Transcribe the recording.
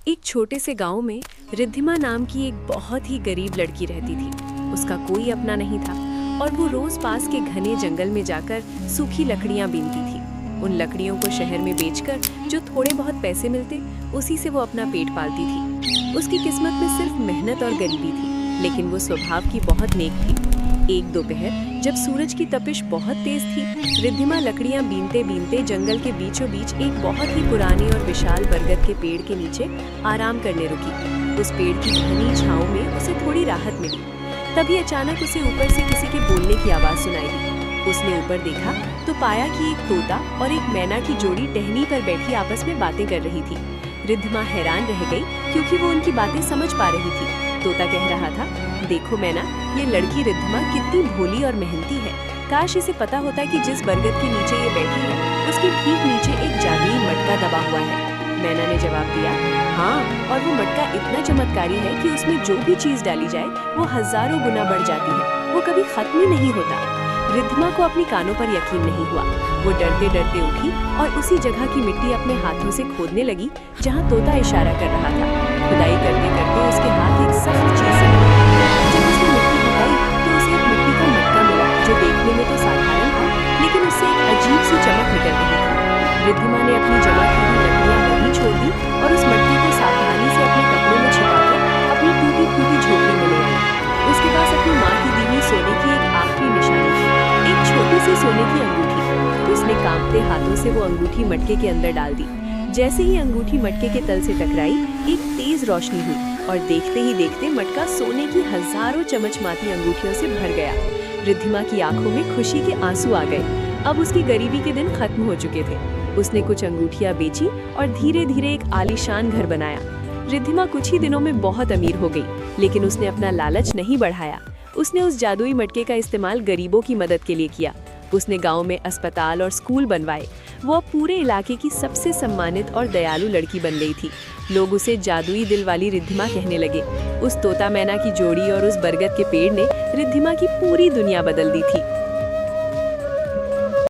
एक छोटे से गांव में रिद्धिमा नाम की एक बहुत ही गरीब लड़की रहती थी। उसका कोई अपना नहीं था और वो रोज पास के घने जंगल में जाकर सूखी लकड़ियां बीनती थी। उन लकड़ियों को शहर में बेचकर जो थोड़े बहुत पैसे मिलते, उसी से वो अपना पेट पालती थी। उसकी किस्मत में सिर्फ मेहनत और गरीबी थी, लेकिन वो स्वभाव की बहुत नेक थी। एक दोपहर जब सूरज की तपिश बहुत तेज थी, रिद्धिमा लकड़ियां बीनते बीनते जंगल के बीचों बीच एक बहुत ही पुराने और विशाल बरगद के पेड़ के नीचे आराम करने रुकी। उस पेड़ की घनी छांव में उसे थोड़ी राहत मिली। तभी अचानक उसे ऊपर से किसी के बोलने की आवाज सुनाई दी। उसने ऊपर देखा तो पाया कि एक तोता और एक मैना की जोड़ी टहनी पर बैठी आपस में बातें कर रही थी। रिद्धिमा हैरान रह गई क्योंकि वो उनकी बातें समझ पा रही थी। तोता कह रहा था, देखो मैना, ये लड़की रिद्धिमा कितनी भोली और मेहनती है। काश इसे पता होता कि जिस बरगद के नीचे ये बैठी है, उसके ठीक नीचे एक जादुई मटका दबा हुआ है। मैना ने जवाब दिया, हाँ, और वो मटका इतना चमत्कारी है कि उसमें जो भी चीज डाली जाए वो हजारों गुना बढ़ जाती है। वो कभी खत्म ही नहीं होता। रिद्धिमा को अपनी कानों पर यकीन नहीं हुआ। वो डरते डरते उठी और उसी जगह की मिट्टी अपने हाथों से खोदने लगी जहाँ तोता इशारा कर रहा था। खुदाई करते करते उसके हाथ एक सख्त चीज से लगे। जब उसने मिट्टी उठाई तो उसे एक मिट्टी का मटका मिला, जो देखने में तो साधारण था, लेकिन उससे एक अजीब सी चमक निकल रही थी। रिद्धिमा ने अपनी जमा की हुई लकड़ियां वहीं छोड़ दी और उस मटके को सावधानी से अपने कपड़ों में छिपाकर अपनी टूटी फूटी झोपड़ी में ले आई। उसके पास अपनी माँ की दी हुई सोने की एक आखिरी निशानी थी, एक छोटी सी सोने की अंगूठी। उसने कांपते हाथों से वो अंगूठी मटके के अंदर डाल दी। जैसे ही अंगूठी मटके के तल से टकराई, एक तेज रोशनी हुई और देखते ही देखते मटका सोने की हजारों चमचमाती अंगूठियों से भर गया। रिद्धिमा की आंखों में खुशी के आंसू आ गए। अब उसकी गरीबी के दिन खत्म हो चुके थे। उसने कुछ अंगूठियां बेची और धीरे धीरे एक आलीशान घर बनाया। रिद्धिमा कुछ ही दिनों में बहुत अमीर हो गई, लेकिन उसने अपना लालच नहीं बढ़ाया। उसने उस जादुई मटके का इस्तेमाल गरीबों की मदद के लिए किया। उसने गांव में अस्पताल और स्कूल बनवाए। वो अब पूरे इलाके की सबसे सम्मानित और दयालु लड़की बन गई थी। लोग उसे जादुई दिल वाली रिद्धिमा कहने लगे। उस तोता मैना की जोड़ी और उस बरगद के पेड़ ने रिद्धिमा की पूरी दुनिया बदल दी थी।